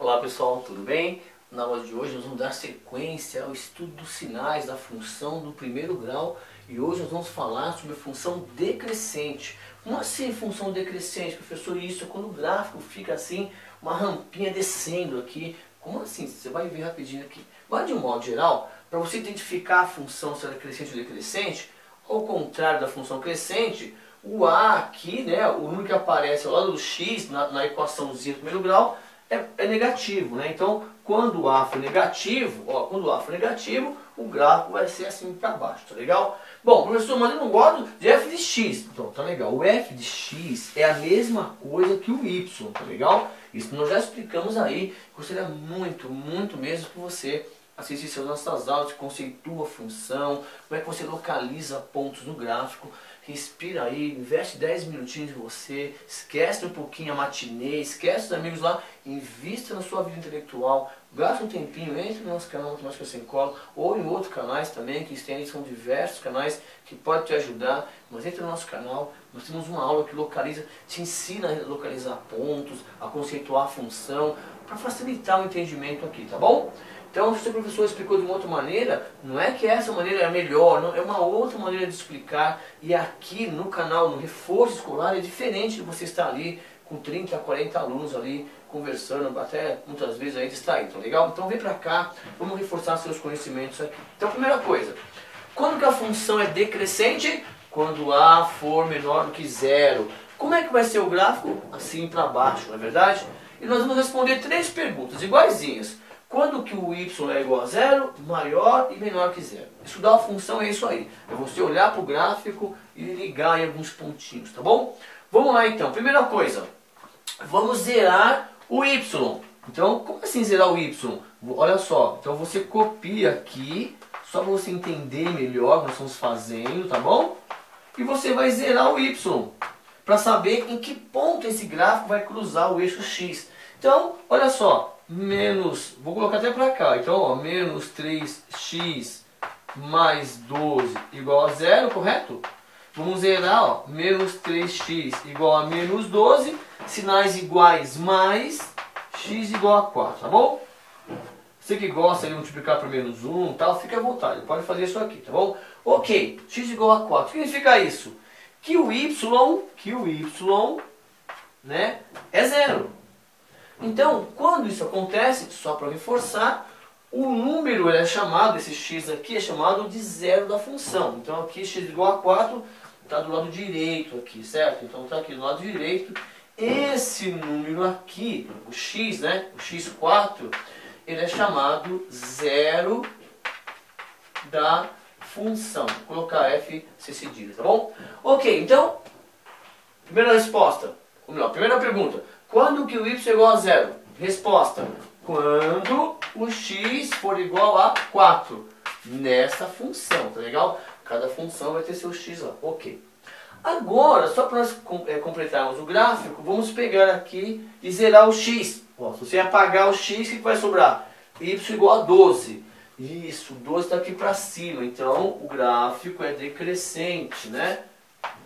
Olá pessoal, tudo bem? Na aula de hoje nós vamos dar sequência ao estudo dos sinais da função do primeiro grau e hoje nós vamos falar sobre a função decrescente. Como assim função decrescente, professor? Isso é quando o gráfico fica assim, uma rampinha descendo aqui. Como assim? Você vai ver rapidinho aqui. Mas de um modo geral, para você identificar a função se ela é crescente ou decrescente, ao contrário da função crescente, o A aqui, né, o número que aparece ao lado do x na equaçãozinha do primeiro grau, é negativo, né? Então, quando o A for negativo, o gráfico vai ser assim para baixo, tá legal? Bom, professor, mas eu não gosto de f de x. Então, tá legal. O f de x é a mesma coisa que o y, tá legal? Isso nós já explicamos aí. Gostaria muito mesmo que você assistisse às nossas aulas, conceitua a função, como é que você localiza pontos no gráfico. Respira aí, investe 10 minutinhos em você, esquece um pouquinho a matinê, esquece os amigos lá, invista na sua vida intelectual, gasta um tempinho, entre no nosso canal Matemática Sem Cola, ou em outros canais também, que tem, são diversos canais que podem te ajudar, mas entre no nosso canal, nós temos uma aula que localiza, te ensina a localizar pontos, a conceituar a função, para facilitar o entendimento aqui, tá bom? Então, se o professor explicou de uma outra maneira, não é que essa maneira é a melhor, não, é uma outra maneira de explicar. E aqui no canal, no Reforço Escolar, é diferente de você estar ali com 30, 40 alunos ali conversando, até muitas vezes aí distraído, tá legal? Então vem pra cá, vamos reforçar seus conhecimentos aqui. Então, primeira coisa, quando que a função é decrescente? Quando A for menor do que zero. Como é que vai ser o gráfico? Assim para baixo, não é verdade? E nós vamos responder 3 perguntas iguaizinhas. Quando que o y é igual a zero, maior e menor que zero. Estudar a função é isso aí. É você olhar para o gráfico e ligar em alguns pontinhos, tá bom? Vamos lá então. Primeira coisa, vamos zerar o y. Então, como assim zerar o y? Olha só, então você copia aqui, só para você entender melhor o que nós estamos fazendo, tá bom? E você vai zerar o y, para saber em que ponto esse gráfico vai cruzar o eixo x. Então, olha só. Vou colocar até para cá, então ó, menos 3x mais 12 igual a zero, correto? Vamos zerar, ó, menos 3x igual a menos 12, sinais iguais mais x igual a 4, tá bom? Você que gosta de multiplicar por menos 1 tal, fica à vontade, pode fazer isso aqui, tá bom? Ok, x igual a 4, o que significa isso? Que o y, né, é zero. Então, quando isso acontece, só para reforçar, o número é chamado, esse x aqui é chamado de zero da função. Então aqui x igual a 4 está do lado direito aqui, certo? Então está aqui do lado direito. Esse número aqui, o x, né, o x4, ele é chamado zero da função. Vou colocar f c cedilha, tá bom? Ok, então, primeira resposta, ou melhor, primeira pergunta. Quando que o y é igual a zero? Resposta, quando o x for igual a 4. Nessa função, tá legal? Cada função vai ter seu x lá, ok. Agora, só para nós completarmos o gráfico, vamos pegar aqui e zerar o x. Ó, se você apagar o x, o que vai sobrar? Y igual a 12. Isso, 12 está aqui para cima, então o gráfico é decrescente, né?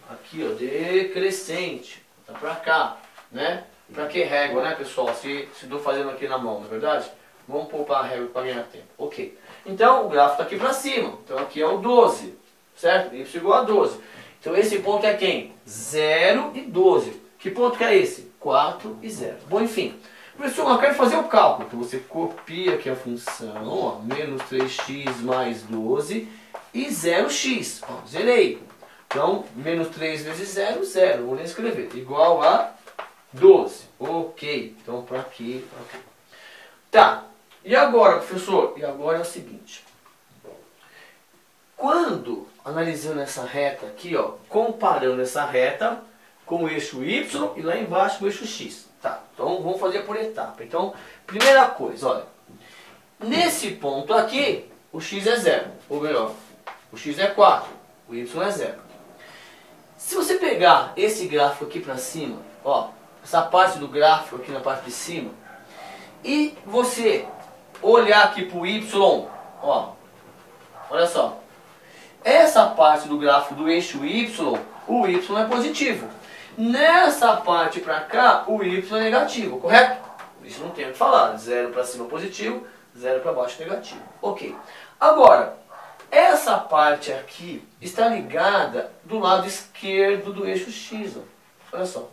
Aqui, ó, decrescente, tá para cá, né? Para que régua, né, pessoal? Se estou fazendo aqui na mão, não é verdade? Vamos poupar a régua para ganhar tempo. Ok. Então, o gráfico está aqui para cima. Então, aqui é o 12. Certo? Y igual a 12. Então, esse ponto é quem? 0 e 12. Que ponto que é esse? 4 e 0. Bom, enfim. Professor, eu quero fazer o cálculo. Então, você copia aqui a função. Ó, menos 3x mais 12 e 0x. Ó, zerei. Então, menos 3 vezes 0, 0. Vou nem escrever. Igual a 12. Ok. Então, para aqui, para aqui. Tá. E agora, professor? E agora é o seguinte. Quando, analisando essa reta aqui, ó, comparando essa reta com o eixo Y e lá embaixo com o eixo X. Tá. Então, vamos fazer por etapa. Então, primeira coisa, olha. Nesse ponto aqui, o X é 0. Ou melhor, o X é 4. O Y é 0. Se você pegar esse gráfico aqui para cima, ó, essa parte do gráfico aqui na parte de cima, e você olhar aqui para o Y, ó, olha só, essa parte do gráfico do eixo Y, o Y é positivo. Nessa parte para cá, o Y é negativo, correto? Isso não tem o que falar. 0 para cima positivo, 0 para baixo negativo. Ok. Agora, essa parte aqui está ligada do lado esquerdo do eixo X. Ó. Olha só.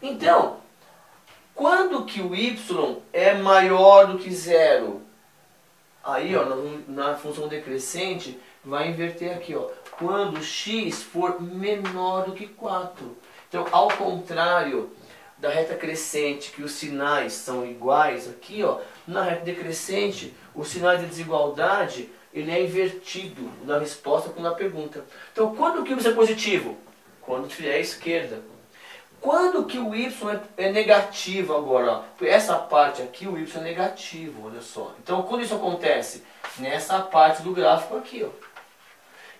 Então, quando que o y é maior do que 0? Aí, ó, na função decrescente, vai inverter aqui, ó. Quando x for menor do que 4. Então, ao contrário da reta crescente, que os sinais são iguais aqui, ó, na reta decrescente, o sinal de desigualdade, ele é invertido na resposta com a pergunta. Então, quando que o y é positivo? Quando estiver à esquerda. Quando que o y é negativo agora? Ó, essa parte aqui, o y é negativo, olha só. Então, quando isso acontece? Nessa parte do gráfico aqui, ó.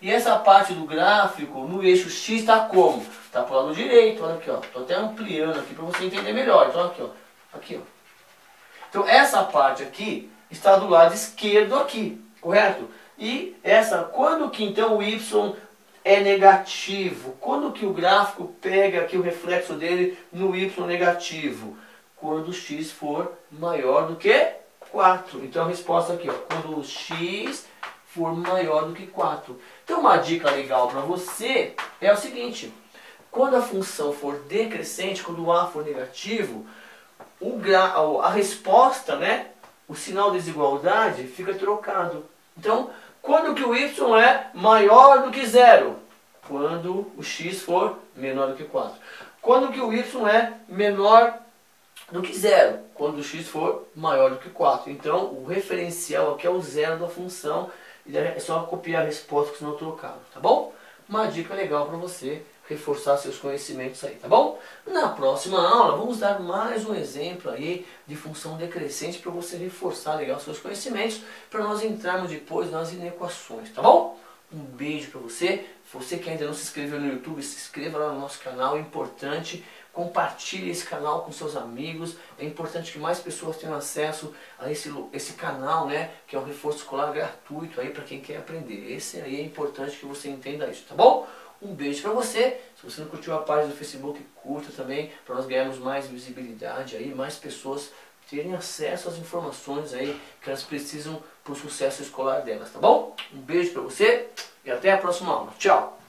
E essa parte do gráfico, no eixo X, está como? Está para o lado direito, olha aqui, ó. Estou até ampliando aqui para você entender melhor. Então, aqui, ó. Aqui, ó. Então, essa parte aqui está do lado esquerdo aqui, correto? E essa, quando que então o y é negativo? Quando que o gráfico pega aqui o reflexo dele no y negativo? Quando o x for maior do que 4. Então a resposta aqui, ó, quando o x for maior do que 4. Então uma dica legal para você é o seguinte: quando a função for decrescente, quando o a for negativo, a resposta, né, o sinal de desigualdade fica trocado. Então, quando que o y é maior do que 0? Quando o x for menor do que 4. Quando que o y é menor do que 0? Quando o x for maior do que 4. Então, o referencial aqui é o 0 da função. E é só copiar a resposta que senão trocado, tá bom? Uma dica legal para você reforçar seus conhecimentos aí, tá bom? Na próxima aula, vamos dar mais um exemplo aí de função decrescente para você reforçar legal seus conhecimentos, para nós entrarmos depois nas inequações, tá bom? Um beijo para você. Você que ainda não se inscreveu no YouTube, se inscreva lá no nosso canal, é importante. Compartilhe esse canal com seus amigos. É importante que mais pessoas tenham acesso a esse canal, né? Que é um reforço escolar gratuito aí para quem quer aprender. Esse aí é importante que você entenda isso, tá bom? Um beijo para você. Se você não curtiu a página do Facebook, curta também, para nós ganharmos mais visibilidade aí, mais pessoas terem acesso às informações aí que elas precisam para o sucesso escolar delas, tá bom? Um beijo para você e até a próxima aula. Tchau!